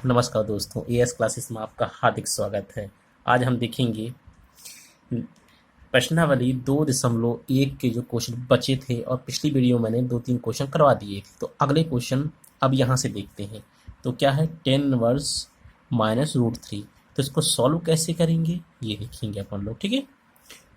नमस्कार दोस्तों, as classes में आपका हार्दिक स्वागत है। आज हम देखेंगे प्रश्नावली 2.1 के जो क्वेश्चन बचे थे और पिछली वीडियो मैंने 2-3 क्वेश्चन करवा दिए थे। तो अगले क्वेश्चन अब यहाँ से देखते हैं। तो क्या है tan inverse minus root three. तो इसको सॉल्व कैसे करेंगे ये देखेंगे अपन लोग, ठीक है।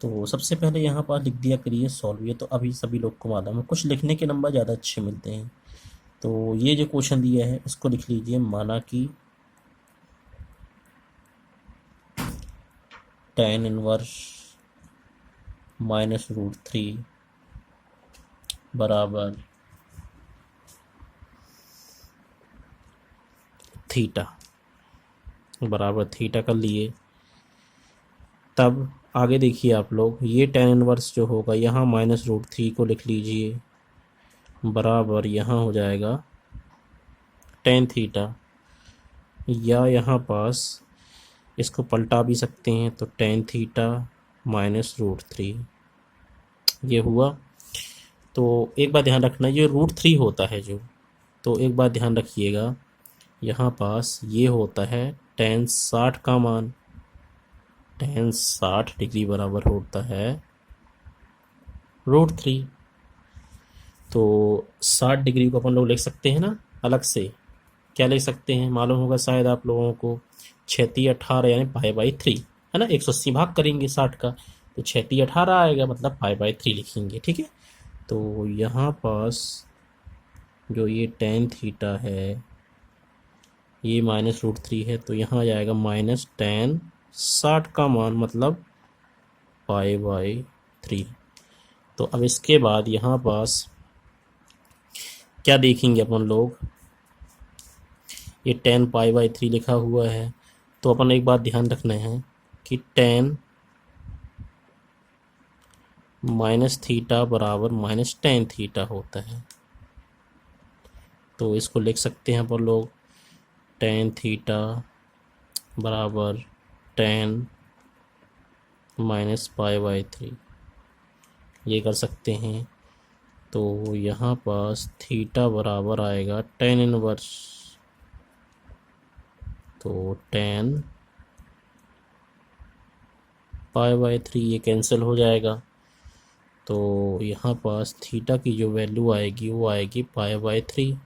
तो सबसे पहले यहाँ पर लिख दिया करिए सॉल्व। ये तो अभी सभी लोग को मालूम है, कुछ लिखने के नंबर ज़्यादा अच्छे मिलते हैं। तो ये जो क्वेश्चन दिया है इसको लिख लीजिए, माना कि tan inverse minus root three बराबर थीटा, बराबर थीटा कर लिए। तब आगे देखिए आप लोग, ये टेन इनवर्स जो होगा यहाँ माइनस रूट थ्री को लिख लीजिए, बराबर यहाँ हो जाएगा टेन थीटा, या यहाँ पास इसको पलटा भी सकते हैं तो tan theta minus root three ये हुआ। तो एक बात ध्यान रखना, ये रूट थ्री होता है जो, तो एक बात ध्यान रखिएगा, यहाँ पास ये होता है टेन 60 का मान, टेन 60 डिग्री बराबर होता है रूट थ्री। तो 60 डिग्री को अपन लोग लिख सकते हैं ना अलग से, क्या लिख सकते हैं मालूम होगा शायद आप लोगों को, 6×18 यानी पाई/3 है ना। 180 भाग करेंगे 60 का तो 6×18 आएगा, मतलब पाई/3 लिखेंगे, ठीक है। तो यहाँ पास जो ये टेन थीटा है ये माइनस रूट थ्री है, तो यहाँ आ जाएगा माइनस टेन 60 का मान, मतलब पाई/3। तो अब इसके बाद यहाँ पास क्या देखेंगे अपन लोग, ये टेन पाई/3 लिखा हुआ है। तो अपन एक बात ध्यान रखना है कि टेन माइनस थीटा बराबर माइनस टेन थीटा होता है। तो इसको लिख सकते हैं अपन लोग, टेन थीटा बराबर टेन माइनस पाई/3 ये कर सकते हैं। तो यहाँ पास थीटा बराबर आएगा टेन इनवर्स, तो टेन पाई/3 ये कैंसिल हो जाएगा। तो यहाँ पास थीटा की जो वैल्यू आएगी वो आएगी पाई/3,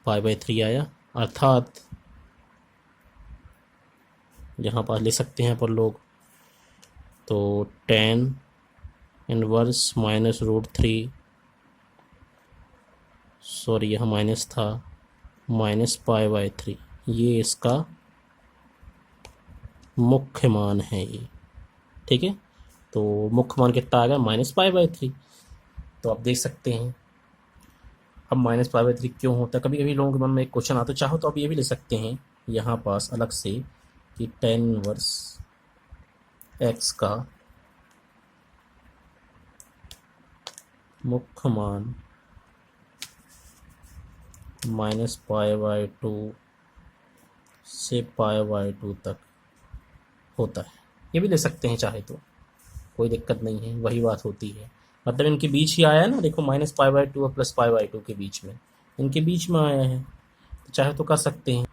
पाई/3 आया, अर्थात यहाँ पास ले सकते हैं अपन लोग, तो tan inverse minus root three, sorry यहाँ माइनस था, माइनस पाई/3 ये इसका मुख्य मान है ये, ठीक है। तो मुख्य मान कितना आ गया, माइनस पाई/3। तो आप देख सकते हैं अब माइनस पाई/3 क्यों होता है। कभी कभी लोगों के मन में एक क्वेश्चन आता है, चाहो तो आप ये भी ले सकते हैं यहाँ पास अलग से कि टेन इनवर्स एक्स का मुख्य मान माइनस पाई/2 से पाई/2 तक होता है, ये भी ले सकते हैं चाहे तो, कोई दिक्कत नहीं है। वही बात होती है, मतलब इनके बीच ही आया है ना, देखो माइनस पाई/2 और प्लस पाई/2 के बीच में, इनके बीच में आया है, तो चाहे तो कर सकते हैं।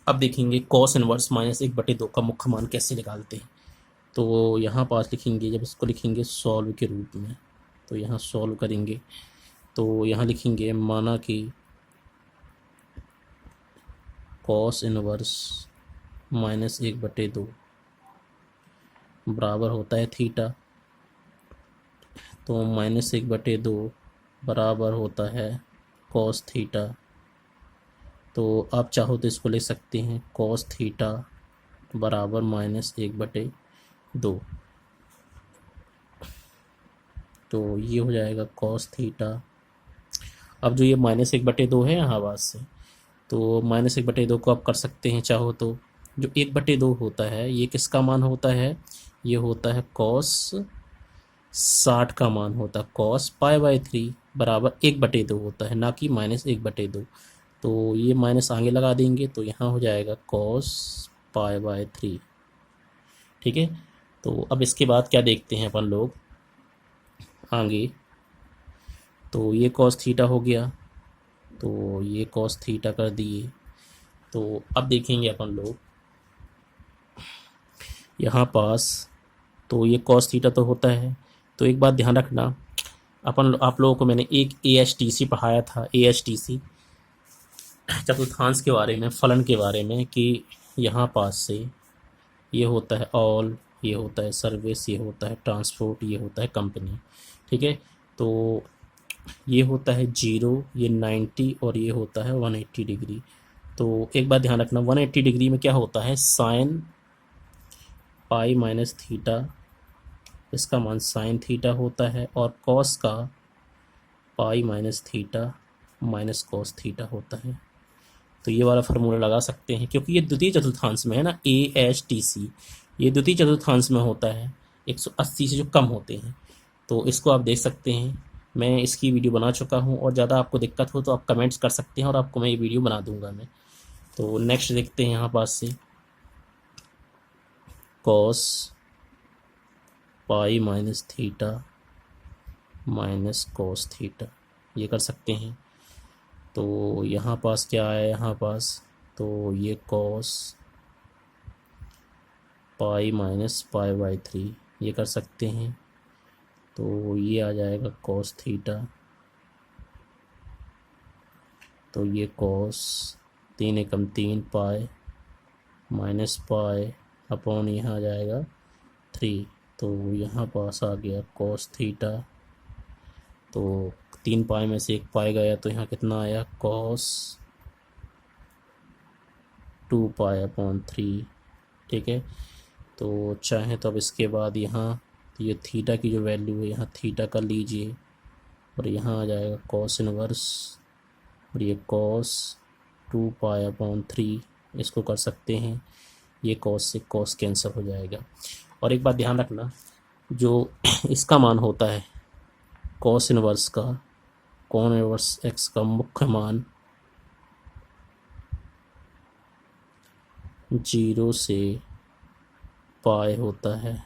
अब देखेंगे कॉस इनवर्स माइनस 1/2 का मुख्य मान कैसे निकालते हैं। तो यहाँ पास लिखेंगे, जब इसको लिखेंगे सॉल्व के रूप में, तो यहाँ सॉल्व करेंगे तो यहाँ लिखेंगे, माना कि कॉस इनवर्स माइनस 1/2 बराबर होता है थीटा, तो माइनस 1/2 बराबर होता है कॉस थीटा। तो आप चाहो तो इसको ले सकते हैं कॉस थीटा बराबर माइनस 1/2, तो ये हो जाएगा कॉस थीटा। अब जो ये माइनस 1/2 है यहाँ बात से, तो माइनस 1/2 को आप कर सकते हैं चाहो तो, जो 1/2 होता है ये किसका मान होता है, ये होता है कॉस 60 का मान होता है, कॉस पाई/3 बराबर 1/2 होता है, ना कि माइनस 1/2। तो ये माइनस आगे लगा देंगे तो यहाँ हो जाएगा कॉस पाई/3, ठीक है। तो अब इसके बाद क्या देखते हैं अपन लोग आगे, तो ये कॉस थीटा हो गया, तो ये कॉस थीटा कर दिए। तो अब देखेंगे अपन लोग यहाँ पास, तो ये कॉस थीटा तो होता है। तो एक बात ध्यान रखना, आप लोगों को मैंने एक ASTC पढ़ाया था, ASTC चतुर्थांश के बारे में, फलन के बारे में, कि यहाँ पास से ये होता है ऑल, ये होता है सर्विस, ये होता है ट्रांसपोर्ट, ये होता है कंपनी। ठीक है, तो ये होता है 0, ये 90 और ये होता है 180 डिग्री। तो एक बात ध्यान रखना, 180 डिग्री में क्या होता है, साइन पाई माइनस थीटा, इसका मान साइन थीटा होता है, और कॉस का pi minus theta minus cos theta होता है। तो ये वाला फार्मूला लगा सकते हैं, क्योंकि ये द्वितीय चतुर्थांश में है ना, ASTC, ये द्वितीय चतुर्थांश में होता है, 180 से जो कम होते हैं। तो इसको आप देख सकते हैं, मैं इसकी वीडियो बना चुका हूँ, और ज़्यादा आपको दिक्कत हो तो आप कमेंट्स कर सकते हैं, और आपको मैं ये वीडियो बना दूंगा मैं। तो नेक्स्ट देखते हैं यहाँ पास से, cos pi minus theta minus cos theta, ये कर सकते हैं। तो यहाँ पास क्या है, यहाँ पास तो ये cos pi minus pi by 3, ये कर सकते हैं। तो ये आ जाएगा कॉस थीटा, तो ये कॉस 3 एकम 3 पाई माइनस पाई अपॉन यहाँ आ जाएगा 3। तो यहाँ पास आ गया कॉस थीटा, तो 3 पाई में से 1 पाई गया, तो यहाँ कितना आया, कॉस 2 पाई अपॉन 3। ठीक है, तो चाहे तो अब इसके बाद यहाँ तो ये थीटा की जो वैल्यू है, यहाँ थीटा कर लीजिए, और यहाँ आ जाएगा कॉस इनवर्स, और ये कॉस 2 पाई अपॉन 3, इसको कर सकते हैं। ये कॉस से कॉस कैंसिल हो जाएगा। और एक बात ध्यान रखना, जो इसका मान होता है कॉस इनवर्स का, कॉन इनवर्स एक्स का मुख्य मान 0 से पाई होता है,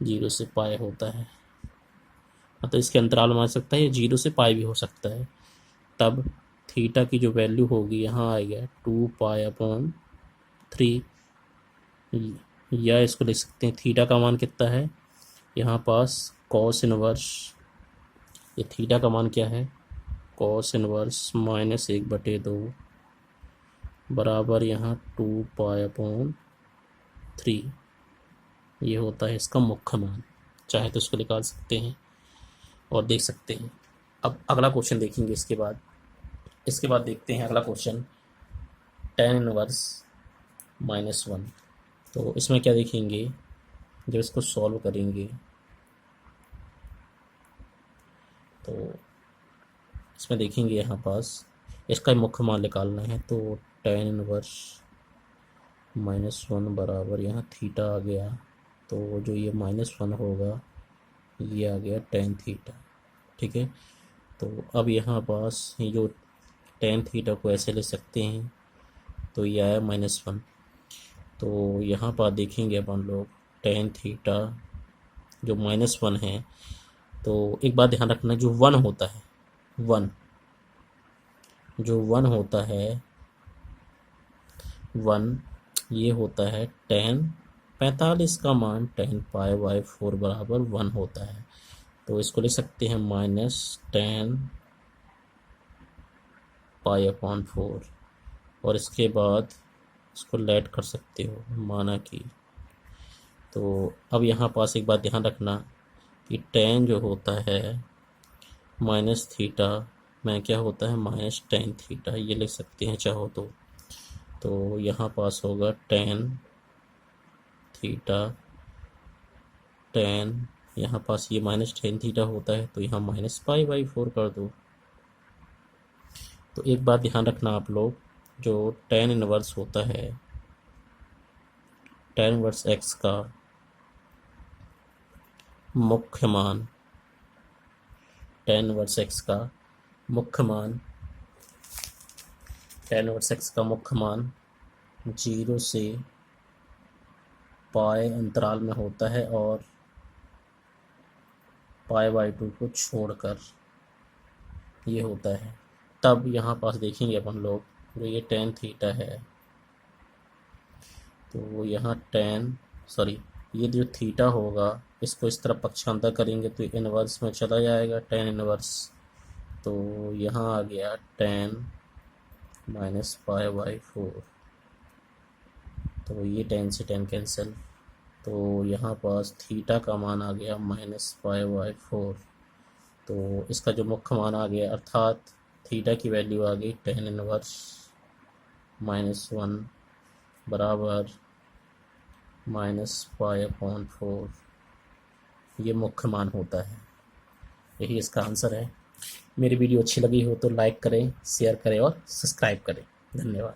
0 से पाई होता है, मतलब इसके अंतराल में आ सकता है, ये 0 से पाई भी हो सकता है। तब थीटा की जो वैल्यू होगी, यहाँ आएगा 2 पाई अपॉन 3, या इसको लिख सकते हैं थीटा का मान कितना है, यहाँ पास कॉस इनवर्स, ये थीटा का मान क्या है, कॉस इनवर्स -1/2 बराबर यहाँ 2 पाई अपॉन 3, ये होता है इसका मुख्य मान। चाहे तो इसको निकाल सकते हैं और देख सकते हैं। अब अगला क्वेश्चन देखेंगे, इसके बाद देखते हैं अगला क्वेश्चन, tan इनवर्स -1। तो इसमें क्या देखेंगे, जब इसको सॉल्व करेंगे तो इसमें देखेंगे यहाँ पास इसका मुख्य मान निकालना है। तो tan इनवर्स -1 बराबर यहाँ थीटा आ गया, तो जो ये -1 होगा ये आ गया tan थीटा। ठीक है, तो अब यहाँ पास ये जो tan थीटा को ऐसे ले सकते हैं, तो ये आया -1। तो यहाँ पर देखेंगे अपन लोग tan थीटा जो -1 है, तो एक बात ध्यान रखना, जो 1 होता है, 1 जो 1 होता है, 1 ये होता है tan 45 का मान tan π/4 बराबर 1 होता है। तो इसको लिख सकते हैं -tan π/4, और इसके बाद इसको लेट कर सकते हो, माना कि। तो अब यहाँ पास एक बात ध्यान रखना कि tan जो होता है माइनस थीटा में क्या होता है, -tan थीटा, ये लिख सकते हैं चाहो तो यहाँ पास होगा tan थीटा, tan यहाँ पास ये -tan थीटा होता है, तो यहाँ -π/4 कर दो। तो एक बात ध्यान रखना आप लोग, जो tan इनवर्स होता है, tan इनवर्स x का मुख्य मान, tan इनवर्स x का मुख्य मान, tan इनवर्स x का मुख्य मान 0 से पाई अंतराल में होता है, और π/2 को छोड़कर ये होता है। तब यहाँ पास देखेंगे अपन लोग जो ये टेन थीटा है, तो यहाँ ये जो थीटा होगा इसको इस तरफ पक्षांतर करेंगे तो इनवर्स में चला जाएगा टेन इनवर्स। तो यहाँ आ गया टेन माइनस पाई बाई 4। तो ये टेन से टेन कैंसिल, तो यहाँ पास थीटा का मान आ गया माइनस पाई बाई 4। तो इसका जो मुख्य मान आ गया अर्थात थीटा की वैल्यू आ गई टेन इनवर्स -1 बराबर -पाई/4। ये मुख्य मान होता है। यही इसका आंसर है। मेरी वीडियो अच्छी लगी हो तो लाइक करें, शेयर करें और सब्सक्राइब करें। धन्यवाद।